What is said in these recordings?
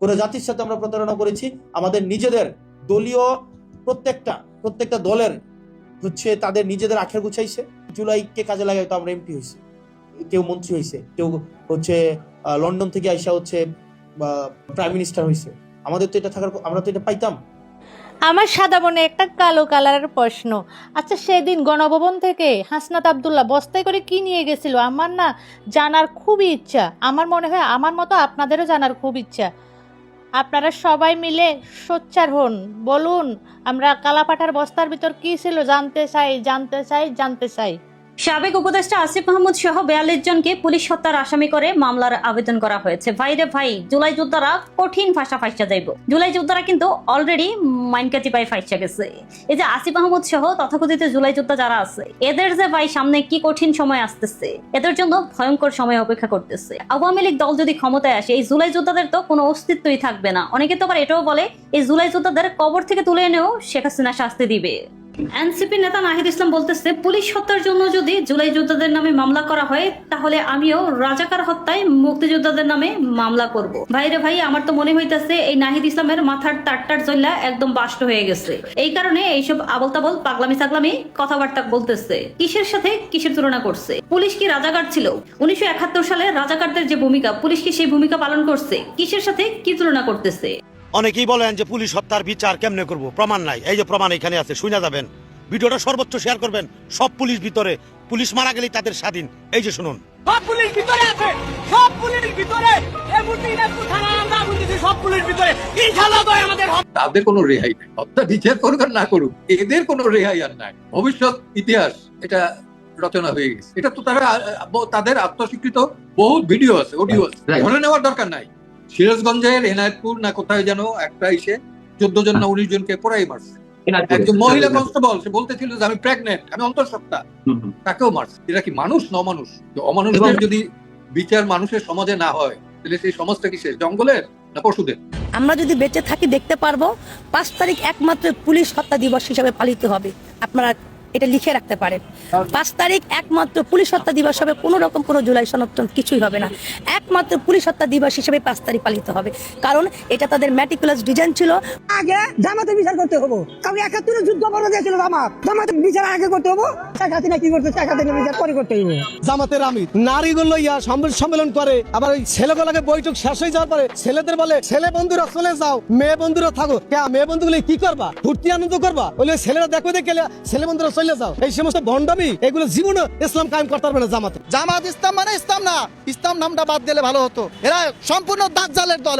কোন জাতির সাথে আমরা প্রতারণা করেছি? আমাদের নিজেদের দলীয় প্রত্যেকটা দলের হচ্ছে তাদের নিজেদের আখের গুছাইছে। জুলাইকে কাজে লাগাই তো আমরা এমপি হয়েছি, কেউ মন্ত্রী হয়েছে, কেউ হচ্ছে লন্ডন থেকে আইসা হচ্ছে প্রাইম মিনিস্টার হয়েছে। আমাদের তো এটা থাকার, আমরা তো এটা পাইতাম। আমার সাদা মনে একটা কালো কালারের প্রশ্ন। আচ্ছা, সেদিন গণভবন থেকে হাসনাত আব্দুল্লাহ বস্তায় করে কি নিয়ে গেছিল? আমার না জানার খুবই ইচ্ছা। আমার মনে হয় আমার মতো আপনাদেরও জানার খুব ইচ্ছা। আপনারা সবাই মিলে সোচ্চার হন, বলুন আমরা কালাপাঠার বস্তার ভিতর কি ছিল জানতে চাই, জানতে চাই, জানতে চাই। সাবেক উপদেষ্টা আসিফ মাহমুদ সহ 42 জনকে পুলিশ হত্যার আসামি করে মামলার আবেদন করা হয়েছে। ভাইরে ভাই, জুলাই যোদ্ধারা কঠিন ফাঁসা যাইব। জুলাই যোদ্ধারা কিন্তু অলরেডি মাইনকাতি পাই ফাইসা গেছে। এই যে আসিফ মাহমুদ সহ তথাকথিত জুলাই যোদ্ধা যারা আছে, এদের যে ভাই সামনে কি কঠিন সময় আসতেছে, এদের জন্য ভয়ঙ্কর সময় অপেক্ষা করতেছে। আওয়ামী লীগ দল যদি ক্ষমতায় আসে, এই জুলাই যোদ্ধাদের তো কোনো অস্তিত্বই থাকবে না। অনেকে তো আবার এটাও বলে এই জুলাই যোদ্ধাদের কবর থেকে তুলে এনেও শেখ হাসিনা শাস্তি দিবে। এনসিপি নেতা নাহিদ ইসলাম বলতেছে, পুলিশ হত্যার জন্য যদি জুলাই যোদ্ধাদের নামে মামলা করা হয়, তাহলে আমিও রাজাকার হত্যায় মুক্তিযোদ্ধাদের নামে মামলা করব। ভাইরে ভাই, আমার তো মনে হইতেছে এই নাহিদ ইসলামের মাথার টাট্টার জল্লা একদম বাষ্ট হয়ে গেছে। এই কারণে এইসব আবল তাবল পাগলামি সাগলামি কথাবার্তা বলতেছে। কিসের সাথে কিসের তুলনা করছে? পুলিশ কি রাজাকার ছিল? 1971 সালে রাজাকারদের যে ভূমিকা, পুলিশ কি সেই ভূমিকা পালন করছে? কিসের সাথে কি তুলনা করতেছে? অনেকেই বলেন যে পুলিশ হত্যার বিচার কেমনে করব, প্রমাণ নাই। এই যে প্রমাণ এখানে আছে, শুনে যাবেন। ভিডিওটা সর্বোচ্চ শেয়ার করবেন। সব পুলিশ ভিতরে, পুলিশ মারা গেলেই তাদের স্বাধীন। এই যে শুনুন, সব পুলিশ ভিতরে আছে, সব পুলিশ ভিতরে, এই মুর্শিদাবাদ থানা আমরা বলতেছি সব পুলিশ ভিতরে। ইনশাআল্লাহ ভাই আমাদের তাদের কোনো রেহাই নাই। হত্যা বিচার করুক আর না করুক, এদের কোনো রেহাই আর নাই। ভবিষ্যৎ ইতিহাস এটা রচনা হয়ে গেছে। এটা তো তারা তাদের আত্মস্বীকৃত বহু ভিডিও আছে, অডিও আছে, ধরে নেওয়ার দরকার নাই। সিরাজগঞ্জের এনায়েতপুর না কোথায় যেন একটা এসে 14 জন না 19 জনকে পড়াই মারছে। একজন মহিলা কনস্টেবল, সে বলতেছিল যে আমি প্রেগনেন্ট, আমি অন্তঃসত্ত্বা, তাকেও মারছে। এরা কি মানুষ? ন মানুষ। অমানুষদের যদি বিচার মানুষের সমাজে না হয়, তাহলে সেই সমাজটা কি শেষ জঙ্গলের না পশুদের? আমরা যদি বেঁচে থাকি দেখতে পারবো 5 তারিখ একমাত্র পুলিশ হত্যা দিবস হিসেবে পালিত হবে। আপনারা এটা লিখে রাখতে পারেন। 5 তারিখ একমাত্র পুলিশ হত্যা দিবস হবে। কোনো রকম কোনো জুলাই সনদ কিছুই হবে না। একমাত্র পুলিশ হত্যা দিবস হিসেবে 5 তারিখ পালিত হবে, কারণ এটা তাদের ম্যাটিকুলাস ডিজাইন ছিল। আগে জামাতের বিচার করতে হবো, কারণ 71 যুদ্ধ বড় দিয়েছিল জামাতের বিচার আগে করতে হবো। শেখ হাসিনা কি করতে, শেখ হাসিনা বিচার পরে করতে হইব। জামাতের আমির নারীগুলো সম্মেলন করে, আবার ওই ছেলেগুলোকে বৈঠক শেষ হয়ে যাওয়ার পরে ছেলেদের বলে ছেলে বন্ধুরা চলে যাও, মেয়ে বন্ধুরা থাকো। মেয়ে বন্ধুগুলো কি করবা? ফুর্তি আনন্দ করবা? ওই ছেলেরা দেখো দেখে ছেলে বন্ধুরা চলে যাও। এই সমস্ত ভণ্ডামি, এগুলো জীবনে ইসলাম কায়েম করতে পারবে না জামাত ইসলাম মানে ইসলাম না। ইসলাম নামটা বাদ দিলে ভালো হতো। এরা সম্পূর্ণ দাজ্জালের দল।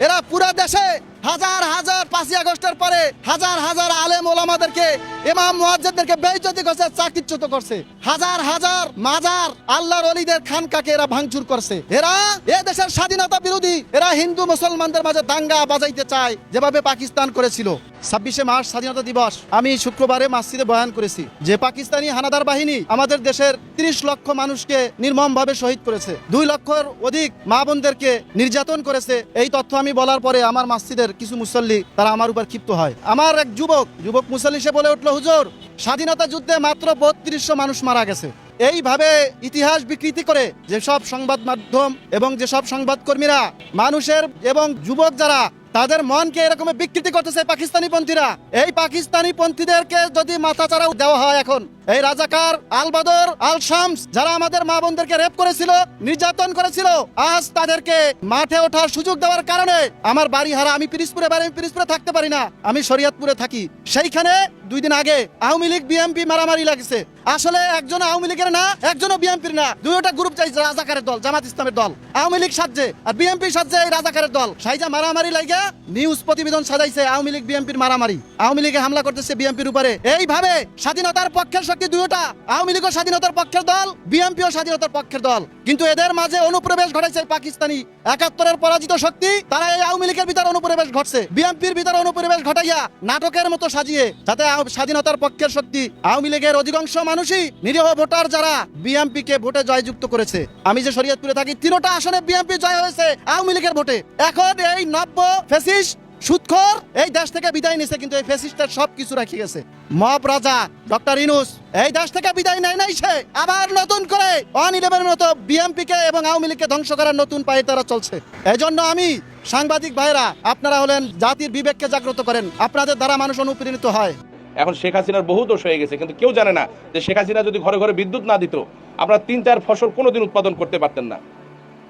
এরা পুরো দেশে হাজার হাজার 5ই আগস্টের পরে হাজার হাজার আলেম ওলামাদেরকে, ইমাম মুয়াজ্জিনদেরকে বেইজ্জতি করছে, চাকরিচ্যুত করছে। হাজার হাজার মাজার, আল্লাহর ওলিদের খানকাকে এরা ভাঙচুর করছে। এরা এ দেশের স্বাধীনতা বিরোধী। এরা হিন্দু মুসলমানদের মাঝে দাঙ্গা বাজাইতে চায়, যেভাবে পাকিস্তান করেছিল। 26শে মার্চ স্বাধীনতা দিবস আমি শুক্রবারে মসজিদে বয়ান করেছি যে পাকিস্তানি হানাদার বাহিনী আমাদের দেশের 30 লক্ষ মানুষকে নির্মমভাবে শহীদ করেছে, 2 লক্ষের অধিক মা বোনদেরকে নির্যাতন করেছে। এই তথ্য আমি বলার পরে আমার মসজিদের কিছু মুসল্লি তারা আমার উপর ক্ষিপ্ত হয়। আমার এক যুবক মুসল্লি সে বলে উঠলো, হুজুর স্বাধীনতা যুদ্ধে মাত্র 3200 মানুষ মারা গেছে। এইভাবে ইতিহাস বিকৃতি করে যেসব সংবাদ মাধ্যম এবং যেসব সংবাদকর্মীরা মানুষের এবং যুবক যারা তাদের মনকে এরকম বিকৃতি করতেছে পাকিস্তানি পন্থীরা, এই পাকিস্তানি পন্থীদেরকে যদি মাথাচাড়া দেওয়া হয়, এখন এই রাজাকার আল বদর আল শামস যারা আমাদের মা বোনদেরকে রেপ করেছিল, নির্যাতন করেছিল, আজ তাদেরকে মাঠে ওঠার সুযোগ দেওয়ার কারণে আমার বাড়ি হারা। আমি পিরিজপুরে থাকতে পারি না, আমি শরীয়তপুরে থাকি। সেইখানে 2 দিন আগে আওয়ামী লীগ বিএনপি মারামারি লাগছে। আসলে একজন আওয়ামী লীগের না, একজনও বিএনপির না, দুইটা গ্রুপ চাইছে, রাজাকারের দল, জামাত ইসলামের দল। আওয়ামী লীগ সাজছে আর বিএনপি সাজছে এই রাজাকারের দল। সাইজা মারামারি লাগে নিউজ প্রতিবেদন সাজাইছে আওয়ামী লীগ বিএনপির মারামারি। আওয়ামী লীগে হামলা করতেছে বিএনপির উপরে। এইভাবে স্বাধীনতার পক্ষের শক্তি দুইটা, আওয়ামী লীগও স্বাধীনতার পক্ষের দল, বিএনপিও স্বাধীনতার পক্ষের দল। কিন্তু এদের মাঝে অনুপ্রবেশ ঘটাইছে পাকিস্তানি 71-এর পরাজিত শক্তি। তারা এই আওয়ামী লীগের ভিতরে অনুপ্রবেশ ঘটছে, বিএনপির ভিতরে অনুপ্রবেশ ঘটাইয়া নাটকের মতো সাজিয়ে, যাতে স্বাধীনতার পক্ষের শক্তি আওয়ামী লীগের অধিকাংশ মানুষই নিরীহ ভোটার যারা বিএনপি কে ভোটে জয়যুক্ত করেছে। আমি যে শরীয়তপুরে থাকি, 3টা আসনে বিএনপি জয় হয়েছে আওয়ামী লীগের ভোটে। এখন এই নব্য ফ্যাসিস্ট সুদখোর এই দেশ থেকে বিদায় নিছে, কিন্তু এই ফ্যাসিস্টের সবকিছু রেখে গেছে। মব রাজা ডক্টর ইউনূস এই দেশ থেকে বিদায় নেয় নাই, সে আবার নতুন করে 111-এর মতো বিএনপি কে এবং আওয়ামী লীগকে ধ্বংস করার নতুন পায়ে তারা চলছে। এই জন্য আমি সাংবাদিক ভাইরা আপনারা হলেন জাতির বিবেককে জাগ্রত করেন, আপনাদের দ্বারা মানুষ অনুপ্রাণিত হয়। এখন শেখ হাসিনার বহু দোষ হয়ে গেছে, কিন্তু কেউ জানে না যে শেখ হাসিনা যদি ঘরে ঘরে বিদ্যুৎ না দিত আপনারা 3-4 ফসল কোনোদিন উৎপাদন করতে পারতেন না,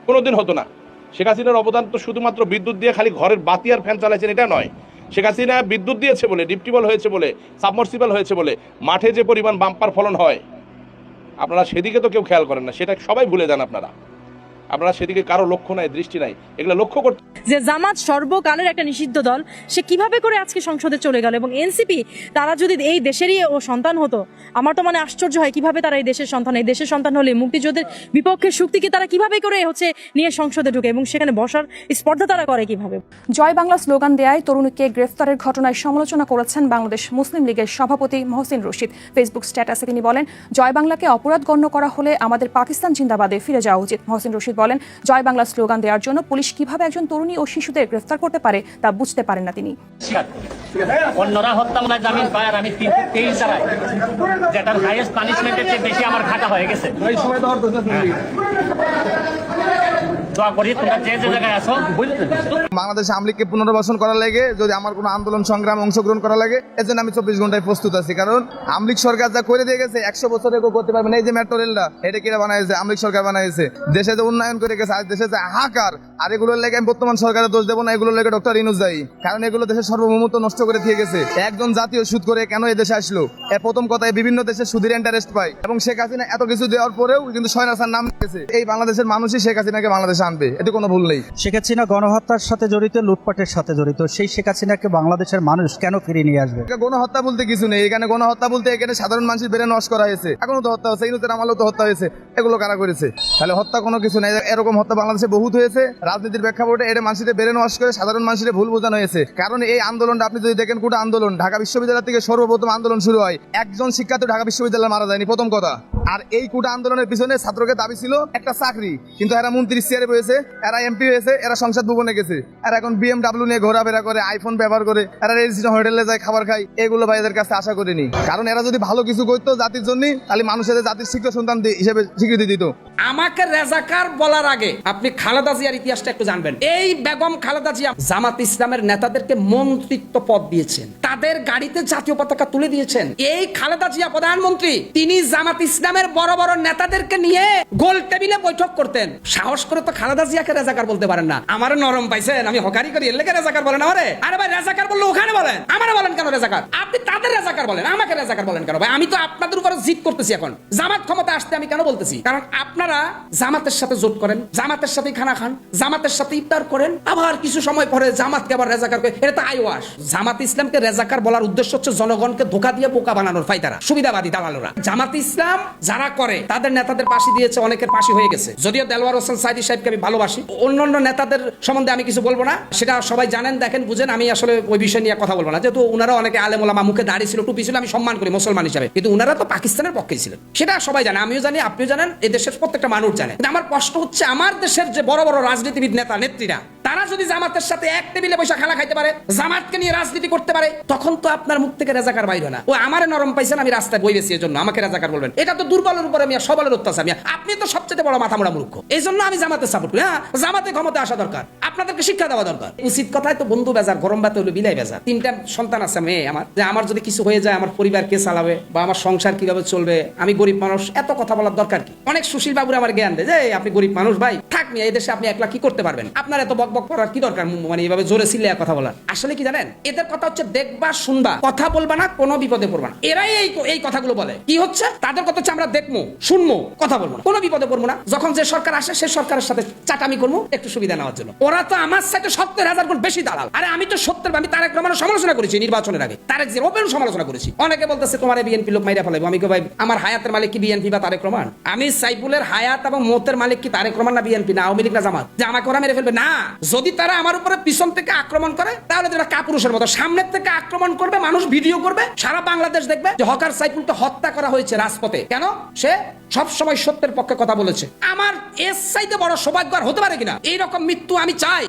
কোনোদিন হতো না। শেখ হাসিনার অবদান তো শুধুমাত্র বিদ্যুৎ দিয়ে খালি ঘরের বাতি আর ফ্যান চালাইছেন এটা নয়। শেখ হাসিনা বিদ্যুৎ দিয়েছে বলে, ডিপটিউবওয়েল হয়েছে বলে, সাবমার্সিবল হয়েছে বলে মাঠে যে পরিমাণ বাম্পার ফলন হয় আপনারা সেদিকে তো কেউ খেয়াল করেন না, সেটা সবাই ভুলে যান। আপনারা সেদিকে কারো লক্ষ্য নাই, দৃষ্টি নাই, এগুলো লক্ষ্য করতে। যে জামাত সর্বকালের একটা নিষিদ্ধ দল, সে কিভাবে করে আজকে সংসদে চলে গেল, এবং এনসিপি তারা যদি এই দেশেরই ও সন্তান হতো, আমার তো মানে আশ্চর্য হয় কিভাবে তারা এই দেশের সন্তান, এই দেশের সন্তান হলে মুক্তিযুদ্ধের বিপক্ষের শক্তিকে তারা কিভাবে করে নিয়ে সংসদে ঢুকে এবং সেখানে বসার স্পর্ধা তারা করে কিভাবে। জয় বাংলা স্লোগান দেয়ায় তরুণীকে গ্রেফতারের ঘটনায় সমালোচনা করেছেন বাংলাদেশ মুসলিম লীগের সভাপতি মহসিন রশিদ। ফেসবুক স্ট্যাটাসে তিনি বলেন, জয় বাংলাকে অপরাধ গণ্য করা হলে আমাদের পাকিস্তান জিন্দাবাদে ফিরে যাওয়া উচিত। মহসিন রশিদ বলেন, জয় বাংলা স্লোগান দেওয়ার জন্য পুলিশ কিভাবে একজন তরুণী ও শিশুদের গ্রেফতার করতে পারে তা বুঝতে পারেন না তিনি। অন্যরা হত্যা মামলায় জামিন পায় আর আমি 323 ধারায়, যেটার হাইয়েস্ট পানিশমেন্টের চেয়ে বেশি আমার খাটা হয়ে গেছে। দোয়া করি তোমরা যে জায়গায় আছো বাংলাদেশ আওয়ামী লীগকে পুনর্বাসন করা লাগে, যদি আমার কোনো আন্দোলন সংগ্রামে অংশগ্রহণ করা লাগে, এজন্য আমি 24 ঘন্টায় প্রস্তুত আছি। কারণ আওয়ামী লীগ সরকার যা করে দিয়ে গেছে 100 বছরে কেউ করতে পারবে না। এই যে মেট্রো রেলটা, এটা কিরা বানাইছে? আওয়ামী লীগ সরকার বানাইছে। দেশে যে উন্নয়ন করে গেছে, আজ দেশে যে হাহাকার, আর এগুলোর লেগে আমি বর্তমান সরকারের দোষ দেবো না, এগুলোর লেগে ডক্টর ইউনূস দায়ী। কারণ এগুলো দেশের সার্বভৌমত্ব নষ্ট করে দিয়ে গেছে। একজন জাতীয় সুদ করে কেন এই দেশে আসলো? এর প্রথম কথায় বিভিন্ন দেশে সুদের ইন্টারেস্ট পায়, এবং শেখ হাসিনা এত কিছু দেওয়ার পরেও কিন্তু সয়নাসার নাম দিয়েছে। এই বাংলাদেশের মানুষই শেখ হাসিনাকে বাংলাদেশে আনবে, এতে কোনো ভুল নেই। শেখ হাসিনা গণহত্যার সাথে জড়িত, লুটপাটের সাথে জড়িত, সেই শেখ হাসিনাকে বাংলাদেশের মানুষ কেন ফিরিয়ে নিয়ে আসবে? গণহত্যা বলতে কিছু নেই এখানে। গণহত্যা বলতে এখানে সাধারণ মানুষের ব্রেন ওয়াশ করা হয়েছে। এখনো তো হত্যা হচ্ছে, ইউনূসের আমলেও তো হত্যা হয়েছে। এগুলো কারা করেছে? তাহলে হত্যা কোনো কিছু নেই। এরকম হত্যা বাংলাদেশে বহুত হয়েছে। রাজনীতির প্রেক্ষাপটে এটা মানুষের ব্রেন ওয়াশ করে সাধারণ মানুষের ভুল বোঝানো হয়েছে। কারণ এই আন্দোলনটা আপনি যদি দেখেন, কোটা আন্দোলন ঢাকা বিশ্ববিদ্যালয় থেকে সর্বপ্রথম আন্দোলন শুরু হয়। একজন শিক্ষার্থী ঢাকা বিশ্ববিদ্যালয়ে মারা যায়নি, প্রথম কথা। আর এই কোটা আন্দোলনের পিছনে ছাত্রদের দাবি ছিল একটা চাকরি, কিন্তু এরা মন্ত্রী চেয়ারে বসেছে, এরা এমপি হয়েছে, এরা সংসদ ভবনে গেছে, আর এখন BMW নিয়ে ঘোরাফেরা করে, আইফোন ব্যবহার করে, এরা রেজিস্ট্রেশন হোটেলে যায়, খাবার খায়। এগুলো ভাই এদের কাছে আশা করিনি। কারণ এরা যদি ভালো কিছু করতো জাতির জন্য, তাহলে মানুষের জাতির শিক্ষা সন্তান হিসেবে স্বীকৃতি দিত। আমাকে রেজাকার বলার আগে আপনি খালেদা জিয়ার ইতিহাসটা একটু জানবেন। এই বেগম খালেদা জিয়া জামাত ইসলামের নেতাদেরকে মন্ত্রিত্ব পদ দিয়েছেন, তাদের গাড়িতে জাতীয় পতাকা তুলে দিয়েছেন। এই খালেদা জিয়া প্রধানমন্ত্রী, তিনি জামাত ইসলামের বড় বড় নেতাদেরকে নিয়ে গোল টেবিলে বৈঠক করতেন। সাহস করে তো খালেদা জিয়াকে রেজাকার বলতে পারেন না। আমার নরম পাইছেন, আমি হকারি করি, এর লেগে রেজাকার বলেন আমারে? আরে ভাই, রেজাকার বললে ওখানে বলেন, আমারে বলেন কেন রেজাকার? আপনি তাদের রেজাকার বলেন, আমাকে রেজাকার বলেন কেন? ভাই, আমি তো আপনাদের উপরে জিদ করতেছি। এখন জামাত ক্ষমতা আসতে আমি কেন বলতেছি? কারণ আপনারা জামাতের সাথে জোট করেন, জামাতের সাথে খানা খান, জামাতের সাথে ইফতার করেন, আবার কিছু সময় পরে জামাতকে আবার রেজাকার করে। এটা তো আইওয়াস। জামাত ইসলামকে রেজাকার বলার উদ্দেশ্য হচ্ছে জনগণকে ধোঁকা দিয়ে বোকা বানানোর ফায়দারা, সুবিধাবাদী দালালরা। জামাত ইসলাম যারা করে তাদের নেতাদের ফাঁসি দিয়েছে, অনেকের ফাঁসি হয়ে গেছে। যদিও দেলোয়ার হোসেন সাইদি সাহেবকে আমি ভালোবাসি, অন্যান্য নেতাদের সম্বন্ধে আমি কিছু বলবো না, সেটা সবাই জানেন, দেখেন, বুঝেন। আমি আসলে ওই বিষয় নিয়ে কথা বলবো না, যেহেতু ওনারা অনেকে আলেম ওলামা, মুখে দাড়ি ছিল, টুপি ছিল, আমি সম্মান করি মুসলমান হিসাবে, কিন্তু ওনারা তো পাকিস্তানের পক্ষে ছিলেন, সেটা সবাই জানে, আমিও জানি, আপনিও জানেন, এই দেশের প্রত্যেকটা মানুষ জানে। কিন্তু আমার প্রশ্ন হচ্ছে, আমার দেশের যে বড় বড় রাজনীতিবিদ নেতা নেত্রীরা, তারা যদি জামাতের সাথে এক টেবিলে বসে খানা খাইতে পারে, জামাতকে নিয়ে রাজনীতি করতে পারে, তখন তো আপনার মুখ থেকে রেজাকার বাইরে না। ও আমারে নরম পাইছেন, আমি রাস্তায় বই বেশি, এর জন্য আমাকে রেজাকার বলবেন? এটা তো দুর্বলের উপরে মিয়া সবলের অত্যাচার মিয়া। আপনি তো সবচেয়ে বড় মাথা মোড়া মূর্খ। এই জন্য আমি জামাতে সাপোর্ট করি। হ্যাঁ, জামাতে ক্ষমতা আসা দরকার, আপনাদেরকে শিক্ষা দেওয়া দরকার। উচিত কথায় তো বন্ধু বেজার, গরম ভাতে হলো বিলাই বেজার। 3টা সন্তান আছে মেয়ে আমার, যে আমার যদি কিছু হয়ে যায় আমার পরিবার কে চালাবে বা আমার সংসার কিভাবে চলবে, আমি গরিব মানুষ, এত কথা বলার দরকার কি? অনেক সুশীল বাবুরা আমার জ্ঞান দেয় যে আপনি গরিব মানুষ ভাই, থাক মিয়া, এই দেশে আপনি একলা কি করতে পারবেন? আপনার এত বক বক করার কি দরকার? মানে এইভাবে জোরে চিল্লে কথা বলার। আসলে কি জানেন, এদের কথা হচ্ছে দেখবা, শুনবা, কথা বলবা না, কোনো বিপদে পড়বা না। এরাই এই কথাগুলো বলে। কি হচ্ছে তাদের কথা হচ্ছে, আমরা দেখবো, শুনবো, কথা বলবো না, কোনো বিপদে পড়বো না। যখন যে সরকার আসে সেই সরকারের সাথে চাটামি করবো একটু সুবিধা নেওয়ার জন্য। ওরা তো আমার সাথে 70,000 গুণ বেশি দালাল। আরে আমি তো আমি তারেক রহমানের সমালোচনা করেছি নির্বাচনের আগে, তারেক জিয়ার ওপেন সমালোচনা করেছি। অনেকে বলতেছে তোমার বিএনপি লোক মাইরা ফেলাইবো। আমি ভাই, আমার হায়াতের মালিক কি বিএনপি বা তারেক রহমান? আমি সাইফুলের হায়াত এবং মতের মালিক কি তারেক রহমান না বিএনপি না আওয়ামী লীগ না জামাত? যে আমাকে ওরা মেরে ফেলবে না। যদি তারা আমার উপরে পিছন থেকে আক্রমণ করে, তাহলে তারা কাপুরুষের মতো, সামনের থেকে আক্রমণ আক্রমণ করবে, মানুষ ভিডিও করবে, সারা বাংলাদেশ দেখবে যে হকার সাইফুলকে হত্যা করা হয়েছে রাজপথে। কেন? সে সব সময় সত্যের পক্ষে কথা বলেছে। আমার এর চাইতে বড় সৌভাগ্য আর হতে পারে কিনা? এইরকম মৃত্যু আমি চাই।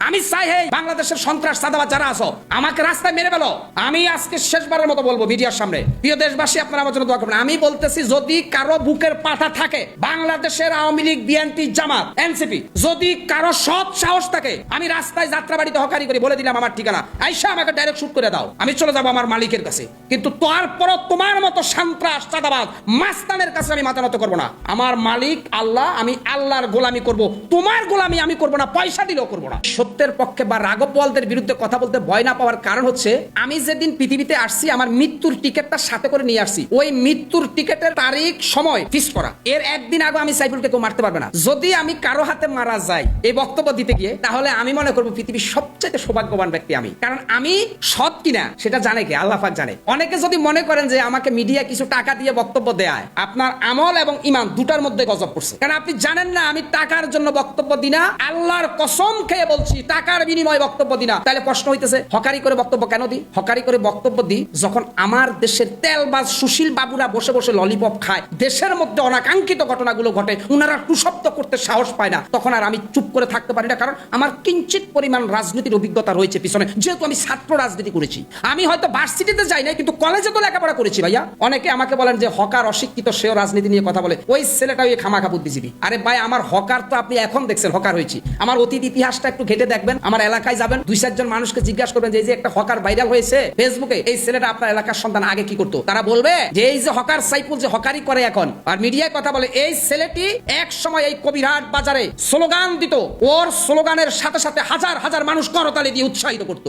আমি চাই হে বাংলাদেশের সন্ত্রাস সাদাবাদ যারা আছো আমাকে রাস্তায় মেরে ফেলো। আমি আজকে শেষবারের মতো বলবো মিডিয়ার সামনে, প্রিয় দেশবাসী আপনারা আমার জন্য দোয়া করবেন। আমি বলতেছি, যদি কারো বুকের পাটা থাকে, বাংলাদেশের আওয়ামী লীগ, বিএনপি, জামাত, এনসিপি, যদি কারো সৎ সাহস থাকে, আমি রাস্তায় যাত্রাবাড়িতে হকারি করে বলে দিলাম আমার ঠিকানা, আইসা আমাকে ডাইরেক্ট শুট করে দাও, আমি চলে যাবো আমার মালিকের কাছে। কিন্তু তারপরও তোমার মতো সন্ত্রাস চাঁদাবাজ মাস্তানের কাছে আমি মাথা নত করবো না। আমার মালিক আল্লাহ, আমি আল্লাহর গোলামি করব, তোমার গোলামি আমি করবো না, পয়সা দিলেও করবো না। সত্যের পক্ষে বা রাঘব বোয়ালদের বিরুদ্ধে কথা বলতে ভয় না পাওয়ার কারণ হচ্ছে, আমি যেদিন পৃথিবীতে আসছি আমার মৃত্যুর টিকিটটা সাথে করে নিয়ে আসছি। ওই মৃত্যুর টিকিটের তারিখ সময় ফিক্স করা, এর একদিন আগে আমি সাইফুলকে কেউ মারতে পারবে না। যদি আমি কারো হাতে মারা যাই এই বক্তব্য দিতে গিয়ে, তাহলে আমি মনে করবো পৃথিবীর সবচেয়ে সৌভাগ্যবান ব্যক্তি আমি। কারণ আমি সৎ কিনা সেটা জানে কে? আল্লাহ পাক জানে। অনেকে যদি মনে করেন যে আমাকে মিডিয়া কিছু টাকা দিয়ে বক্তব্য দেয়, আপনার আমল এবং ঈমান দুটার মধ্যে গজব পড়ছে। কারণ আপনি জানেন না আমি টাকার জন্য বক্তব্য দিই না, আল্লাহর কসম খেয়ে বলছি টাকার বিনিময়ে বক্তব্য দিই না। তাহলে প্রশ্ন হইতেছে হকারি করে বক্তব্য কেন দিই? হকারি করে বক্তব্য দিই যখন আমার দেশের তেলবাজ সুশীল বাবুরা বসে বসে ললিপপ খায়, দেশের মধ্যে অনাকাঙ্ক্ষিত ঘটনাগুলো ঘটে, উনারা টুশব্দ করতে সাহস পায় না, তখন আর আমি চুপ করে থাকতে পারি না। কারণ আমার কিঞ্চিত পরিমাণ রাজনীতির অভিজ্ঞতা রয়েছে পিছনে, যেহেতু আমি ছাত্র রাজনীতি করেছি। আমি হয়তো ভার্সিটিতে যাই নাই, কিন্তু কলেজে তো লেখাপড়া করেছি ভাইয়া। অনেকে আমাকে বলেন যে হকার অশিক্ষিত, সেও রাজনীতি নিয়ে কথা বলে, ওই ছেলেটা ওই খামাখা বুদ্ধিজীবী। আরে ভাই, আমার হকার তো আপনি এখন দেখছেন হকার হয়েছি, আমার অতীত ইতিহাসটা একটু ঘেটে দেখবেন। আমার এলাকায় যাবেন, 2-4 জন মানুষকে জিজ্ঞাসা করবেন যে এই যে একটা হকার ভাইরাল হয়েছে ফেসবুকে, এই ছেলেটা আপনার এলাকার সন্তান আগে কি করতো? তারা বলবে যে এই যে হকার সাইফুল যে হকারি করে এখন আর মিডিয়ায় কথা বলে, এই ছেলেটি এক সময় এই কবিরহাট বাজারে স্লোগান দিত, ওর স্লোগানের সাথে সাথে হাজার হাজার মানুষ করতালি দিয়ে উৎসাহিত করত।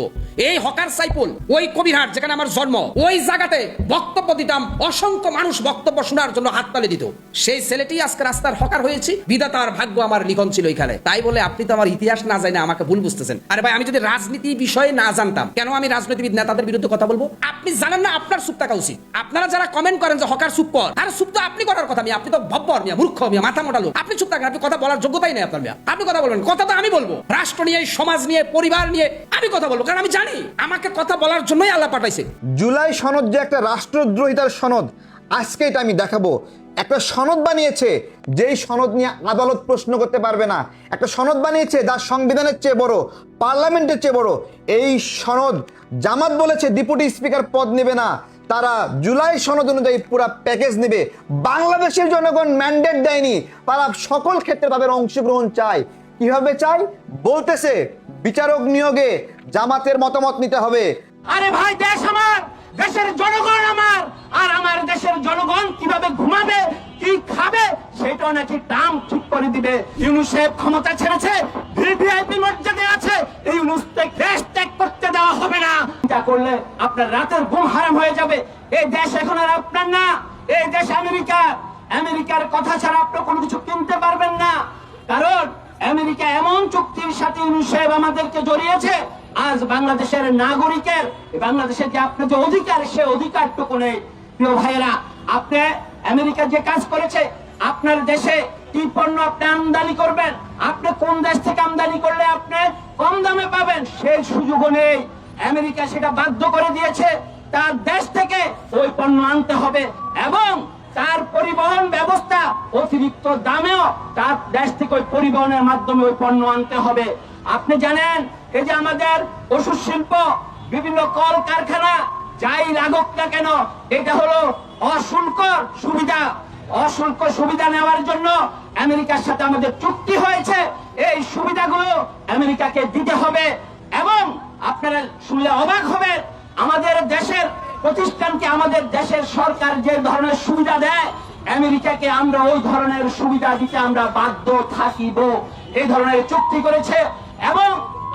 এই হকার সাইফুল ওই কবিরহাট যেখানে আমার জন্ম, ওই জায়গাতে বক্তব্য দিতাম, অসংখ্য মানুষ বক্তব্য শোনার জন্য হাততালি দিত। সেই ছেলেটি আজকে রাস্তার হকার হয়েছি, বিধাতার ভাগ্য আমার লিখন ছিল এখানে। তাই বলে আপনি তো আমার ইতিহাস না জানেন, আমাকে ভুল বুঝতেছেন। আরে ভাই, আমি যদি রাজনীতি বিষয়ে না জানতাম, কেন আমি রাজনীতিবিদ নেতাদের বিরুদ্ধে কথা বলবো? আপনি জানেন না, আপনার চুপ থাকা উচিত। আপনারা যারা কমেন্ট করেন যে হকার চুপ কর, আর চুপ তো আপনি করার কথা, আপনি তো ভব্বর মিয়া, মূর্খ মিয়া, মাথা মোটা লোক। আপনি চুপ থাকেন, আপনি কথা বলার যোগ্যতাই নেই আপনার মিয়া। আপনি কথা বলবেন, কথা তো আমি বলবো, রাষ্ট্র নিয়ে, সমাজ নিয়ে, পরিবার নিয়ে আমি কথা বলবো, কারণ আমি জানি আমাকে কথা বলার জন্যই আল্লাহ পাঠাইছে। জুলাই সনদ যে একটা রাষ্ট্রদ্রোহিতার সনদ, আজকে এটা আমি দেখাবো। একটা সনদ বানিয়েছে যেই সনদ নিয়ে আদালত প্রশ্ন করতে পারবে না, একটা সনদ বানিয়েছে যার সংবিধানের চেয়ে বড়, পার্লামেন্টের চেয়ে বড়। এই সনদ জামাত বলেছে ডেপুটি স্পিকার পদ নেবে না, তারা জুলাই সনদ অনুযায়ী পুরো প্যাকেজ নেবে। বাংলাদেশের জনগণ ম্যান্ডেট দেয়নি, তারা সকল ক্ষেত্রে তাদের অংশগ্রহণ চায়। কিভাবে চাই? বলতেছে বিচারক নিয়োগে জামাতের মতামত নিতে হবে। আরে ভাই, দেশ আমার, দেশের জনগণ আমার, আর আমার দেশের জনগণ কিভাবে ঘুমাবে, কি খাবে, সেটা নাকি দাম ঠিক করে দিবে। ইউনুসেফ ক্ষমতা ছেড়েছে, ভিভিআইপি মর্যাদা আছে, এই ইউনুস দেশ ত্যাগ করতে দেওয়া হবে না। যা করলে আপনার রাতের ঘুম হারাম হয়ে যাবে। এই দেশ এখন আর আপনার না, এই দেশ আমেরিকা। আমেরিকার কথা ছাড়া আপনি কোনো কিছু কিনতে পারবেন না, কারণ আমেরিকা এমন চুক্তির সাথে ইউনুসেফ আমাদেরকে জড়িয়েছে, আজ বাংলাদেশের নাগরিকের, বাংলাদেশের যে আপনার যে অধিকার, সে অধিকারটুকু নেই। প্রিয় ভাইয়েরা, আপনি আমেরিকা যে কাজ করেছে, আপনার দেশে কি পণ্য আপনি আমদানি করবেন, আপনি কোন দেশ থেকে আমদানি করলে আপনি কম দামে পাবেন, সেই সুযোগও নেই। আমেরিকা সেটা বাধ্য করে দিয়েছে, তার দেশ থেকে ওই পণ্য আনতে হবে, এবং তার পরিবহন ব্যবস্থা অতিরিক্ত দামেও তার দেশ থেকে ওই পরিবহনের মাধ্যমে ওই পণ্য আনতে হবে। আপনি জানেন, এই যে আমাদের ওষুধ শিল্প, বিভিন্ন কল কারখানা যাই লাগুক না কেন, এটা হলো অশুল্ক সুবিধা। অশুল্ক সুবিধা নেওয়ার জন্য আমেরিকার সাথে আমাদের চুক্তি হয়েছে, এই সুবিধাগুলো আমেরিকাকে দিতে হবে। এবং আপনারা শুনলে অবাক হবেন, আমাদের দেশের প্রতিষ্ঠানকে, আমাদের দেশের সরকার যে ধরনের সুবিধা দেয়, আমেরিকাকে আমরা ওই ধরনের সুবিধা দিতে আমরা বাধ্য থাকিব। এই ধরনের চুক্তি করেছে। এবং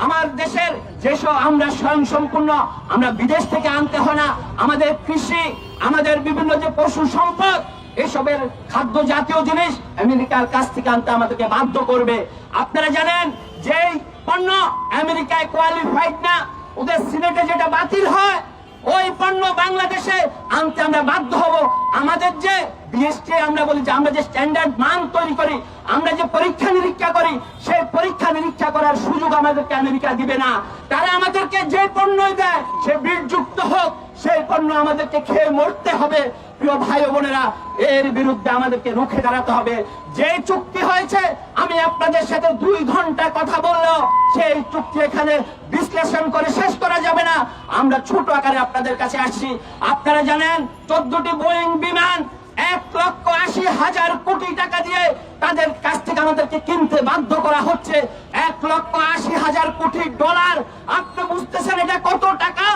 আমার দেশের যেসব আমরা স্বয়ং সম্পূর্ণ, আমরা বিদেশ থেকে আনতে হয় না, আমাদের কৃষি, আমাদের বিভিন্ন যে পশু সম্পদ, এসবের খাদ্য জাতীয় জিনিস আমেরিকার কাছ থেকে আনতে আমাদেরকে বাধ্য করবে। আপনারা জানেন যে পণ্য আমেরিকায় কোয়ালিফাইড না, ওদের সিনেটে যেটা বাতিল হয়, ওই পণ্য বাংলাদেশে আনতে আমরা বাধ্য হব। আমাদের যে বিএসটি আমরা বলি যে আমরা যে স্ট্যান্ডার্ড মান তৈরি করি, আমরা যে পরীক্ষা নিরীক্ষা করি সেই পরীক্ষা নিরীক্ষা করার সুযোগ আমাদেরকে আমেরিকা দিবে না। তারা আমাদেরকে যে পণ্য দেয় সে বিষযুক্ত হোক, সেই পণ্য আমাদেরকে খেয়ে মরতে হবে। প্রিয় ভাই ও বোনেরা, এর বিরুদ্ধে আমাদেরকে রুখে দাঁড়াতে হবে। যে চুক্তি হয়েছে, আমি আপনাদের সাথে 2 ঘন্টা কথা বললেও সেই চুক্তি এখানে বিশ্লেষণ করে শেষ করা যাবে না। আমরা ছোট আকারে আপনাদের কাছে আসছি। আপনারা জানেন 14টি বোয়িং বিমান 1,80,000 কোটি টাকা দিয়ে তাদের কাছ থেকে আমাদেরকে কিনতে বাধ্য করা হচ্ছে। 1,80,000 কোটি ডলার। আপনি বুঝতেছেন এটা কত টাকা?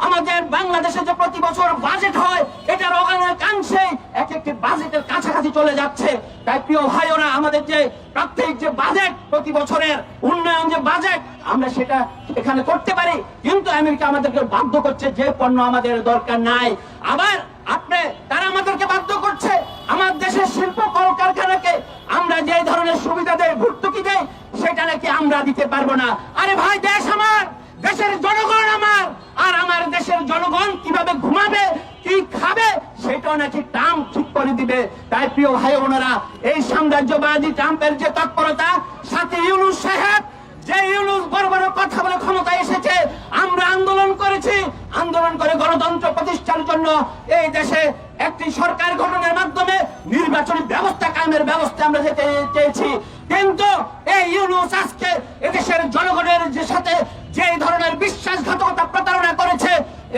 আমাদের বাংলাদেশে যে প্রতি বছর বাজেট হয়, এটার অনেকাংশে এক একটি বাজেটের কাছাকাছি চলে যাচ্ছে। তাই প্রিয় ভাইওরা, আমাদের যে প্রত্যেক যে বাজেট, প্রতি বছরের উন্নয়ন যে বাজেট, আমরা সেটা এখানে করতে পারি, কিন্তু আমেরিকা আমাদেরকে বাধ্য করছে যে পণ্য আমাদের দরকার নাই। আবার তারা আমাদেরকে বাধ্য করছে আমার দেশের শিল্প কলকারখানাকে আমরা যে ধরনের সুবিধা দেয়, ভর্তুকি দেয়, সেটা নাকি আমরা দিতে পারবো না। আরে ভাই, দেশ আমার, দেশের জনগণ আমার, আর আমার দেশের জনগণ কিভাবে ঘুমাবে, কি খাবে, সেটাও নাকি ট্রাম্প ঠিক করে দিবে। তাই প্রিয় ভাই বোনেরা, এই সাম্রাজ্যবাদী ট্রাম্পের যে তৎপরতা, সাথে ইউনূস সাহেব, যে ইউনূস বড় বড় কথা বলে ক্ষমতায় এসেছে, আমরা আন্দোলন করেছি, আন্দোলন করে গণতন্ত্র প্রতিষ্ঠার জন্য এই দেশে একটি সরকার গঠনের মাধ্যমে নির্বাচনী ব্যবস্থা কায়েমের ব্যবস্থা আমরা যেতে চেয়েছি। কিন্তু এই ইউনূস আজকে এদেশের জনগণের যে সাথে যে ধরনের বিশ্বাসঘাতকতা প্রতারণা করেছে,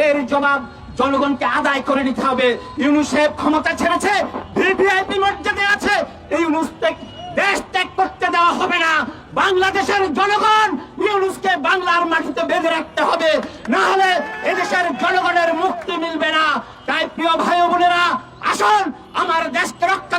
এর জবাব জনগণকে আদায় করে নিতে হবে। ইউনূস সাহেব ক্ষমতা ছেড়েছে, ভিভিআইপি মর্যাদা আছে, ইউনূস দেশ ত্যাগ করতে দেওয়া হবে না। বাংলাদেশের জনগণ ইউনূসকে বাংলার মাটিতে বেঁধে রাখতে হবে, না হলে এদেশের জনগণের মুক্তি মিলবে না। তাই প্রিয় ভাই বোনেরা, আসুন আমার দেশকে রক্ষা